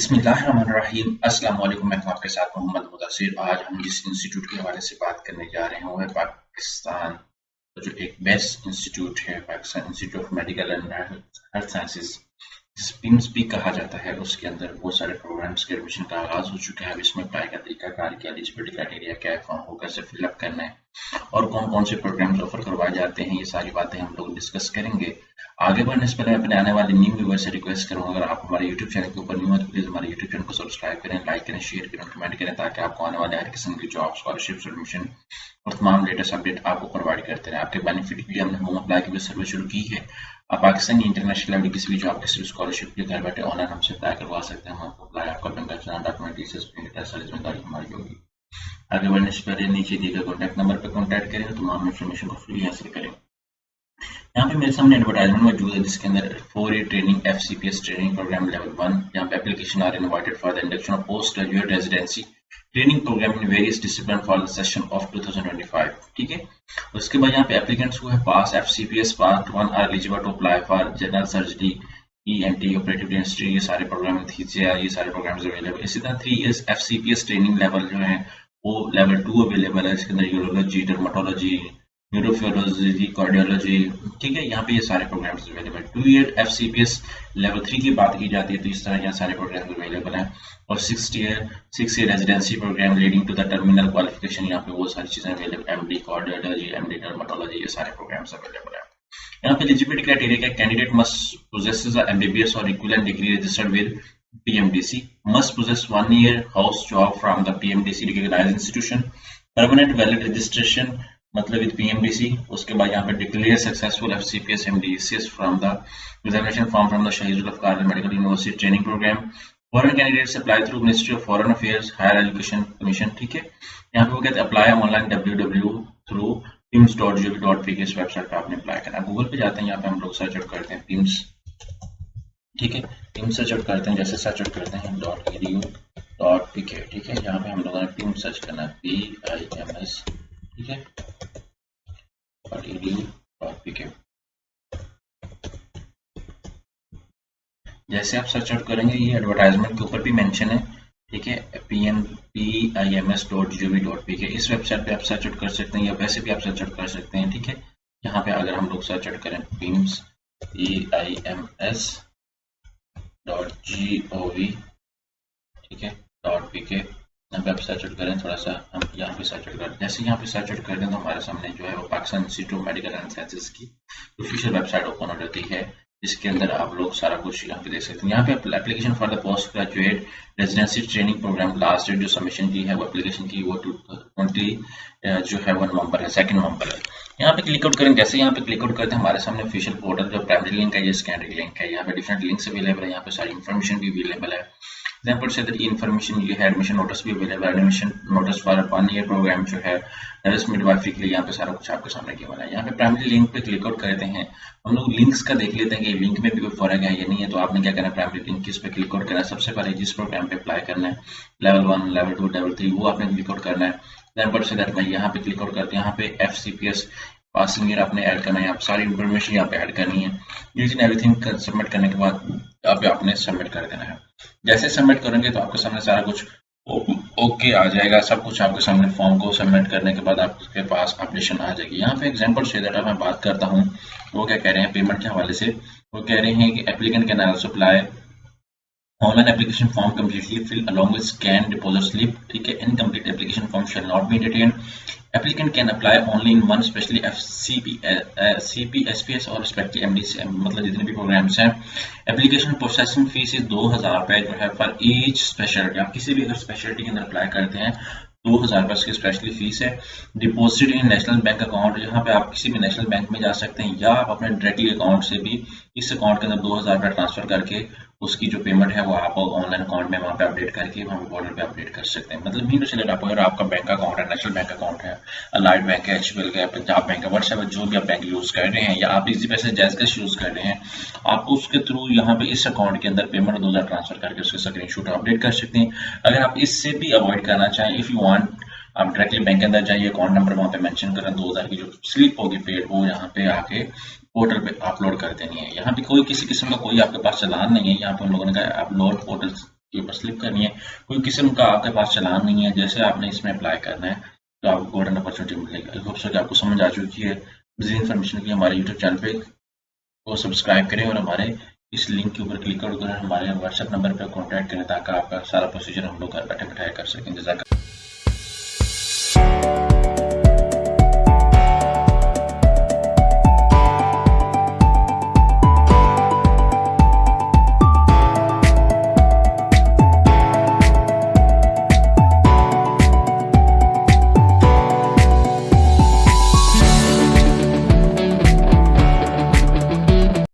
बिस्मिल्लाहिर्रहमानिर्रहीम। अस्सलाम वालेकुम। मैं हूं आपके साथ मोहम्मद मुदस्सिर। आज हम जिस इंस्टीट्यूट के हवाले से बात करने जा रहे हैं वो है पाकिस्तान जो एक बेस्ट इंस्टीट्यूट है, Pakistan institute of medical and health sciences, PIMS भी कहा जाता है। उसके अंदर बहुत सारे प्रोग्राम्स के एडमिशन का आगाज हो चुका है। अब इसमें अप्लाई का तरीका कार, क्या एलिजिबिलिटी क्राइटेरिया, क्या है, फॉर्म को कैसे फिलअप करना है और कौन कौन से प्रोग्राम्स ऑफर करवाए जाते हैं, ये सारी बातें हम लोग डिस्कस करेंगे। आगे बढ़ने से पहले अपने आने वाले न्यू व्यूअर से रिक्वेस्ट करूंगा, अगर आप हमारे यूट्यूब चैनल के ऊपर न्यू है तो प्लीज हमारे यूट्यूब चैनल को सब्सक्राइब करें, लाइक करें, शेयर करें, कमेंट करें, ताकि आपको आने वाले हर किस्म की जॉब, स्कॉलरशिप, एडमिशन और तमाम लेटेस्ट अपडेट आपको प्रोवाइड करते रहे। आपके बेनिफिट के लिए हमने होम अप्लाई की भी सर्विस शुरू की है। आप पाकिस्तानी इंटरनेशनल लेवल किसी भी जॉब के सिर्फ स्कॉलरशिप के घर बैठे ऑनलाइन हमसे अप्लाई करवा सकते हैं। हम आपको अप्लाई, आपका बैंक का चलान, डॉक्यूमेंट, जिम्मेदारी हमारी होगी। आगे बढ़ने से पहले नीचे दिए गए कॉन्टैक्ट नंबर पर कॉन्टैक्ट करें, तमाम इन्फॉर्मेशन को फ्री हासिल करें। यहाँ पे मेरे सामने एडवर्टाइजमेंट मौजूद है जिसके अंदर 4 year training FCPS training program level 1, यहाँ पे application are invited for the induction of post graduate residency training program in various discipline for the session of 2025। ठीक है, उसके बाद यहाँ पे applicants who have pass FCPS part 1 are eligible to apply for general surgery, ENT, operative dentistry, ये सारे programme, ये सारे प्रोग्राम्स अवेलेबल। इसी तरह 3 इयर्स FCPS ट्रेनिंग लेवल जो है वो लेवल 2 अवेलेबल है, इसके अंदर यूरोलॉजी, डर्मेटोलॉजी, न्यूरोफिजियोलॉजी, कार्डियोलॉजी। ठीक है, यहाँ पे ये सारे programs available. 2 year FCPS level 3 की बात की जाती है तो इस तरह यहाँ सारे प्रोग्राम्स अवेलेबल हैं। और 6 year residency program leading to the terminal qualification, यहाँ पे वो सारी चीजें available, MD cardiology, MD dermatology, ये सारे प्रोग्राम्स अवेलेबल है। यहाँ पे एलिजिबिलिटी क्राइटेरिया क्या, candidate must possesses a MBBS or equivalent degree registered with PMDC, must possess 1 year house job from the PMDC recognized institution, permanent valid registration मतलब with PMDC। उसके बाद यहाँ पे declare successful FCPS MDS from the examination form from the Shaheed Zulfiqar Medical University training program. Foreign candidates apply through Ministry of Foreign Affairs Higher Education Commission. ठीक है, यहाँ पे वो कहते हैं अप्लाई ऑनलाइन www.pims.gov.pk, इस वेबसाइट पे आपने अप्लाई करना है। गूगल पे जाते हैं, यहाँ पे हम लोग सर्च आउट करते हैं पिम्स। ठीक है, पिम्स सर्च आउट करते हैं, जैसे सर्च आउट करते हैं .edu.pk। ठीक है, यहाँ पे हम लोगों ने पिम्स सर्च करना है, PIMS। ठीक है, .edu.pk। जैसे आप सर्च आउट करेंगे, ये एडवर्टाइजमेंट के ऊपर भी मेंशन है। ठीक है, PIMS.gov.pk, इस वेबसाइट पे आप सर्च आउट कर सकते हैं या वैसे भी आप सर्च आउट कर सकते हैं। ठीक है, यहाँ पे अगर हम लोग सर्च आउट करें PIMS, PIMS.gov, ठीक है .pk, यहाँ पे आप सर्च आउट करें, थोड़ा सा हम यहाँ पे सर्च आउट करें। जैसे यहाँ पे सर्च आउट करते हैं तो हमारे सामने जो है वो Pakistan institute of medical and sciences की ऑफिशियल वेबसाइट ओपन हो जाती है। इसके अंदर आप लोग सारा कुछ यहाँ पे देख सकते हैं। यहाँ पे application for the post graduate residency training program, last date जो सबमिशन की है वो एप्लीकेशन की वो 2020 जो है 1 नवंबर है, 2 नवंबर है। यहाँ पे क्लिक आउट करें, जैसे यहाँ पे क्लिक आउट करते हैं हमारे सामने ऑफिशियल पोर्टल जो प्राइमरी लिंक है, ये सेकेंडरी लिंक है। यहाँ पे डिफरेंट लिंक्स अवेलेबल है, यहाँ पे सारी इन्फॉर्मेशन भी अवेलेबल है। एग्जाम्पल से इन्फॉर्मेशन ये है, एडमिशन नोटिस भी अवेलेबल है, admission notice for 1 year program जो है नर्स मिडवाइफरी के लिए, यहाँ पे सारा कुछ आपके सामने किया हुआ है। यहाँ पे प्राइमरी लिंक पे क्लिक आउट करते हैं, हम लोग लिंक्स का देख लेते हैं कि लिंक में भी कोई फर्क है या नहीं है। तो आपने क्या करना है, प्राइमरी लिंक किस पे क्लिक आउट करना है, सबसे पहले जिस प्रोग्राम पे अप्लाई करना है, लेवल 1, लेवल 2, लेवल 3, वो आपने क्लिक आउट करना है। एग्जाम्पल से मैं यहाँ पे क्लिक आउट करते हैं, यहाँ पे FCPS पासिंग ईयर आपने ऐड करना है, आप सारी इन्फॉर्मेशन यहाँ पे ऐड करनी है। यूजिंग एवरीथिंग सबमिट करने के बाद यहाँ पे आपने सबमिट कर देना है। जैसे सबमिट करेंगे तो आपके सामने सारा कुछ ओके आ जाएगा, सब कुछ आपके सामने। फॉर्म को सबमिट करने के बाद आपके पास अपडेशन आ जाएगी। यहाँ पे एग्जांपल से मैं बात करता हूँ, वो क्या कह रहे हैं पेमेंट के हवाले से, वो कह रहे हैं कि applicant can also apply online application form completely fill along with scan deposit slip. ठीक है, incomplete application form shall not be entertained. Applicant can apply only in one specially FCPS और respectively MDS, मतलब जितने भी programmes हैं। Application processing fees 2000 रुपये जो है फॉर ईच स्पेशलिटी। आप किसी भी अगर स्पेशलिटी के अंदर अप्लाई करते हैं 2000 रुपये की स्पेशली फीस है। Deposit in national bank account, यहाँ पे आप किसी भी नेशनल बैंक में जा सकते हैं या आप अपने डायरेक्टली अकाउंट से भी इस अकाउंट के अंदर 2000 रुपये ट्रांसफर करके उसकी जो पेमेंट है वो आप ऑनलाइन अकाउंट में वहाँ पे अपडेट करके वहाँ पे बॉर्डर पे अपडेट कर सकते हैं। मतलब मीन से आप अगर आपका बैंक अकाउंट है, नेशनल बैंक अकाउंट है, अलाइड बैंक है, HBL है, पंजाब बैंक है, व्हाट्सएप है, जो भी आप बैंक यूज कर रहे हैं या आप इजी पैसे जैज कैश यूज कर रहे हैं, आप उसके थ्रू यहाँ पे इस अकाउंट के अंदर पेमेंट 2000 ट्रांसफर करके उसके स्क्रीनशॉट अपडेट कर सकते हैं। अगर आप इससे भी अवॉइड करना चाहें, इफ यू वांट, आप डायरेक्टली बैंक के अंदर जाइए, अकाउंट नंबर वहाँ पे मेंशन करें, 2000 की जो स्लिप होगी पेड वो यहाँ पे आके पोर्टल पे अपलोड कर देनी है। यहाँ पे कोई किसी किस्म का कोई आपके पास चालान नहीं है। यहाँ पे हम लोगों ने कहा अपलोड पोर्टल के ऊपर स्लिप करनी है। कोई किस्म का आपके पास चालान नहीं है, जैसे आपने इसमें अप्लाई करना है तो आपको गोल्डन अपॉर्चुनिटी मिलेगी। आई होप सो कि आपको समझ आ चुकी है। मज़ीद इन्फॉर्मेशन के लिए हमारे यूट्यूब चैनल पे को सब्सक्राइब करें और हमारे इस लिंक के ऊपर क्लिक कर हमारे व्हाट्सएप नंबर पर कॉन्टैक्ट करें ताकि आपका सारा प्रोसीजर हम लोग घर बैठे बैठाए कर सकें। जज़ाक